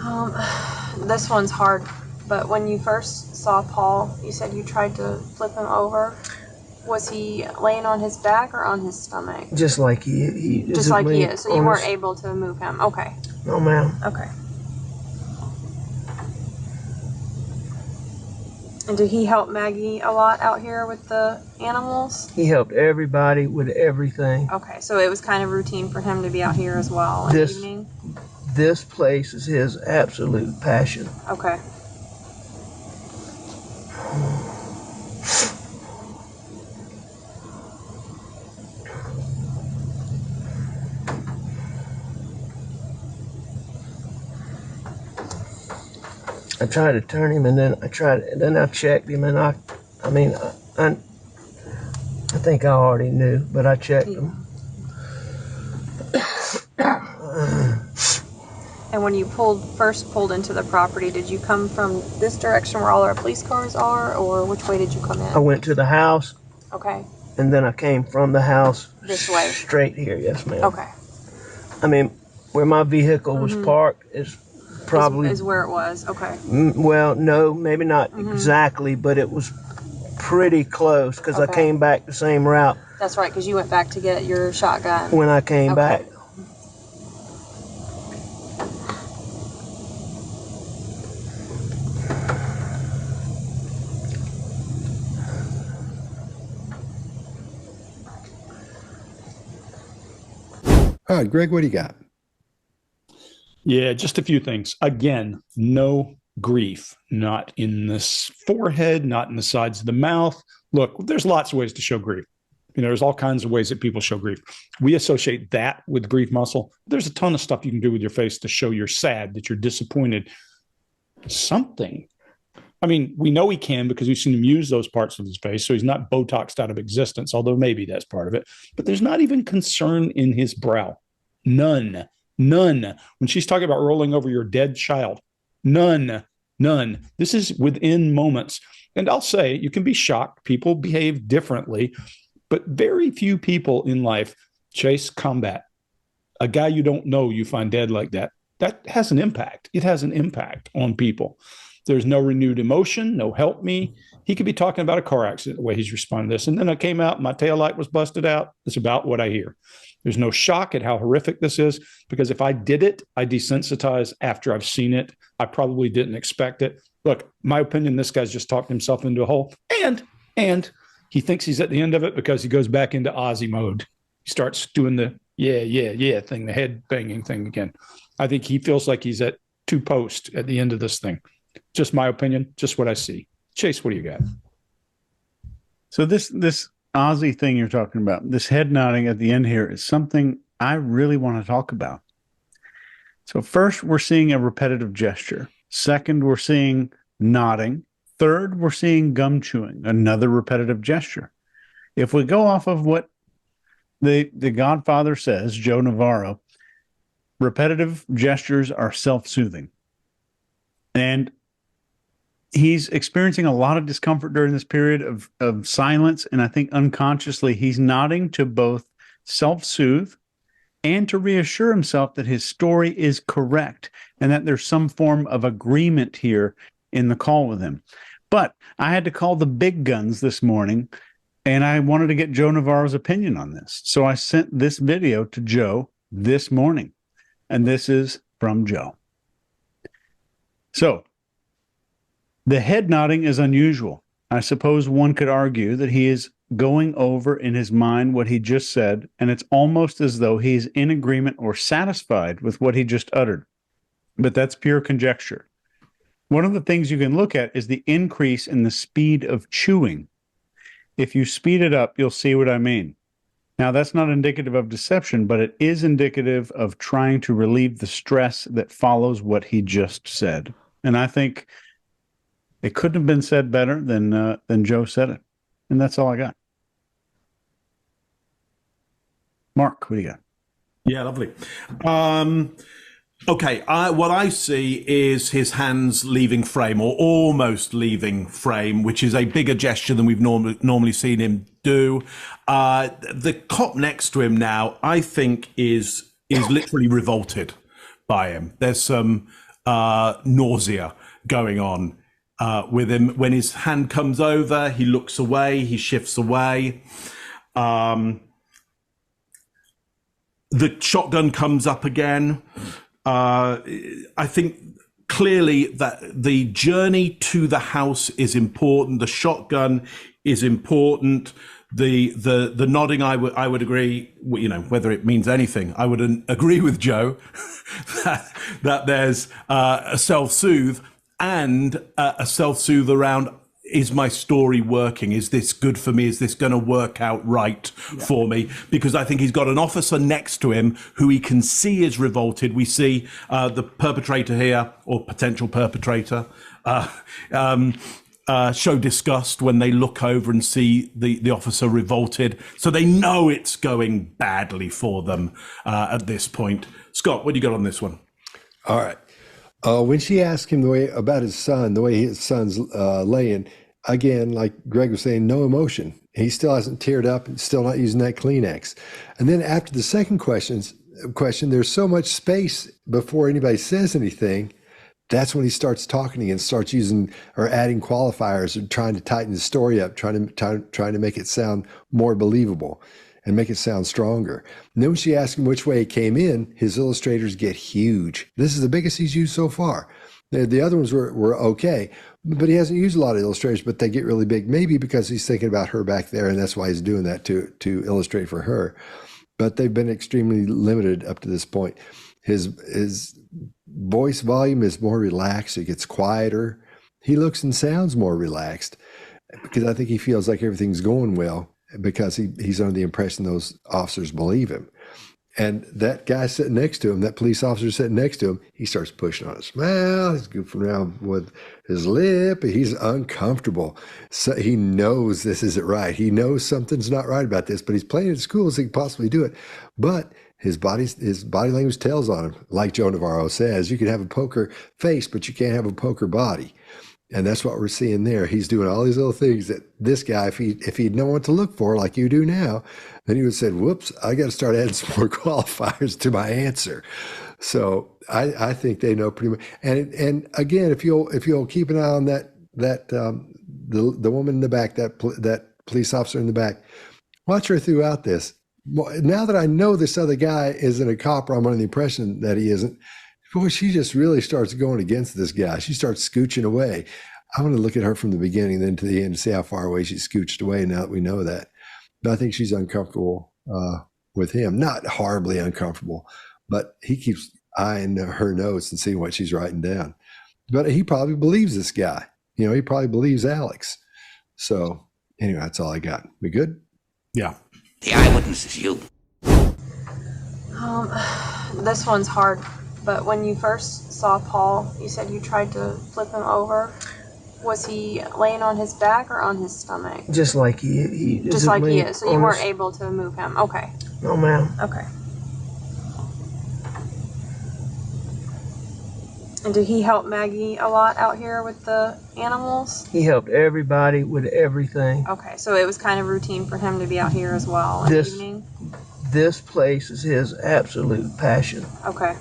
Um, this one's hard, but when you first saw Paul, you said you tried to flip him over. Was he laying on his back or on his stomach? Just like he is. Just like he is. So you weren't able to move him. Okay. No, ma'am. Okay. And did he help Maggie a lot out here with the animals? He helped everybody with everything. Okay, so it was kind of routine for him to be out here as well in the evening? This place is his absolute passion. Okay. I tried to turn him, and then I checked him, and I think I already knew, but I checked him. And when you first pulled into the property, did you come from this direction where all our police cars are, or which way did you come in? I went to the house. Okay. And then I came from the house this way. Straight here, yes, ma'am. Okay. I mean, where my vehicle was parked is probably is where it was. Okay. Well, no, maybe not exactly, but it was pretty close because I came back the same route. That's right, because you went back to get your shotgun. When I came back. All right, Greg, what do you got? Yeah, just a few things. Again, no grief, not in the forehead, not in the sides of the mouth. Look, there's lots of ways to show grief. There's all kinds of ways that people show grief. We associate that with grief muscle. There's a ton of stuff you can do with your face to show you're sad, that you're disappointed. Something. I mean, we know he can because we've seen him use those parts of his face, so he's not Botoxed out of existence, although maybe that's part of it. But there's not even concern in his brow. None. When she's talking about rolling over your dead child, none. This is within moments. And I'll say, you can be shocked. People behave differently, but very few people in life chase combat. A guy you don't know, you find dead like that. That has an impact. It has an impact on people. There's no renewed emotion, no help me. He could be talking about a car accident, the way he's responding to this. And then I came out, my taillight was busted out. It's about what I hear. There's no shock at how horrific this is, because if I did it, I desensitize after I've seen it. I probably didn't expect it. Look, my opinion, this guy's just talked himself into a hole. And he thinks he's at the end of it because he goes back into Ozzy mode. He starts doing the yeah thing, the head banging thing again. I think he feels like he's at 2 post at the end of this thing. Just my opinion, just what I see. Chase, what do you got? So this Ozzy thing you're talking about, this head nodding at the end here, is something I really want to talk about. So first, we're seeing a repetitive gesture. Second, we're seeing nodding. Third, we're seeing gum chewing, another repetitive gesture. If we go off of what the Godfather says, Joe Navarro, repetitive gestures are self-soothing. And he's experiencing a lot of discomfort during this period of silence, and I think unconsciously he's nodding to both self-soothe and to reassure himself that his story is correct and that there's some form of agreement here in the call with him. But I had to call the big guns this morning, and I wanted to get Joe Navarro's opinion on this. So I sent this video to Joe this morning, and this is from Joe. So the head nodding is unusual. I suppose one could argue that he is going over in his mind what he just said, and it's almost as though he's in agreement or satisfied with what he just uttered. But that's pure conjecture. One of the things you can look at is the increase in the speed of chewing. If you speed it up, you'll see what I mean. Now, that's not indicative of deception, but it is indicative of trying to relieve the stress that follows what he just said. And I think it couldn't have been said better than Joe said it. And that's all I got. Mark, what do you got? Yeah, lovely. Okay, what I see is his hands leaving frame, or almost leaving frame, which is a bigger gesture than we've normally seen him do. The cop next to him now, I think, is literally revolted by him. There's some nausea going on with him. When his hand comes over, he looks away, he shifts away. The shotgun comes up again. I think clearly that the journey to the house is important. The shotgun is important. The nodding, I would agree, whether it means anything, I would agree with Joe that there's a self-soothe and a self-soothe around, is my story working? Is this good for me? Is this going to work out right for me? Because I think he's got an officer next to him who he can see is revolted. We see the perpetrator here, or potential perpetrator, show disgust when they look over and see the officer revolted. So they know it's going badly for them at this point. Scott, what do you got on this one? All right. When she asked him about his son, the way his son's laying, again, like Greg was saying, no emotion. He still hasn't teared up and still not using that Kleenex. And then after the second question, there's so much space before anybody says anything. That's when he starts talking and starts using or adding qualifiers and trying to tighten the story up, trying to make it sound more believable and make it sound stronger. And then when she asked him which way he came in, his illustrators get huge. This is the biggest he's used so far. The other ones were okay, but he hasn't used a lot of illustrators, but they get really big, maybe because he's thinking about her back there, and that's why he's doing that to illustrate for her. But they've been extremely limited up to this point. His voice volume is more relaxed. It gets quieter. He looks and sounds more relaxed because I think he feels like everything's going well because he's under the impression those officers believe him. And that guy sitting next to him, that police officer sitting next to him, he starts pushing on his smile. He's goofing around with his lip. He's uncomfortable. So he knows this isn't right. He knows something's not right about this, but he's playing it as cool as he can possibly do it. But his body language tells on him. Like Joe Navarro says, you can have a poker face, but you can't have a poker body. And that's what we're seeing there. He's doing all these little things that this guy, if he'd known what to look for like you do now, then he would have said, whoops, I got to start adding some more qualifiers to my answer. So I think they know pretty much. And again, if you'll keep an eye on the woman in the back, that police officer in the back, watch her throughout this. Now that I know this other guy isn't a cop, or I'm under the impression that he isn't, boy, she just really starts going against this guy. She starts scooching away. I want to look at her from the beginning then to the end to see how far away she scooched away now that we know that. But I think she's uncomfortable with him. Not horribly uncomfortable, but he keeps eyeing her notes and seeing what she's writing down. But he probably believes this guy. He probably believes Alex. So anyway, that's all I got. We good? Yeah. The eyewitness is you. This one's hard. But when you first saw Paul, you said you tried to flip him over. Was he laying on his back or on his stomach? Just like he Just like he is. So you weren't able to move him. Okay. No, ma'am. Okay. And did he help Maggie a lot out here with the animals? He helped everybody with everything. Okay, so it was kind of routine for him to be out here as well in the evening? This place is his absolute passion. Okay.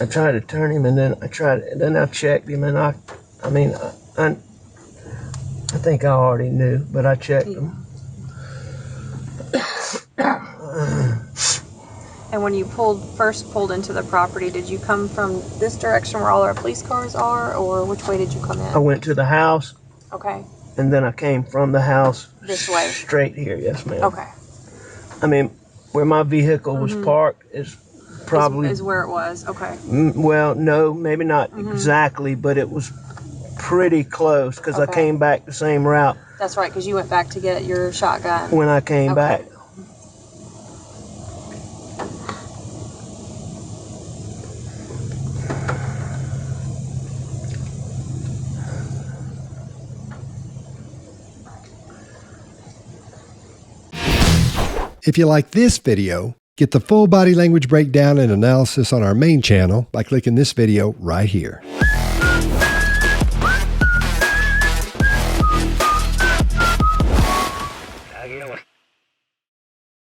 I tried to turn him, and then I checked him, and I think I already knew, but I checked him. And when you first pulled into the property, did you come from this direction where all our police cars are, or which way did you come in? I went to the house. Okay. And then I came from the house this way. Straight here, yes, ma'am. Okay. Where my vehicle was parked is probably is where it was. Okay. Well, no, maybe not exactly, but it was pretty close because I came back the same route. That's right, because you went back to get your shotgun. When I came back. If you like this video, get the full body language breakdown and analysis on our main channel by clicking this video right here. I get away.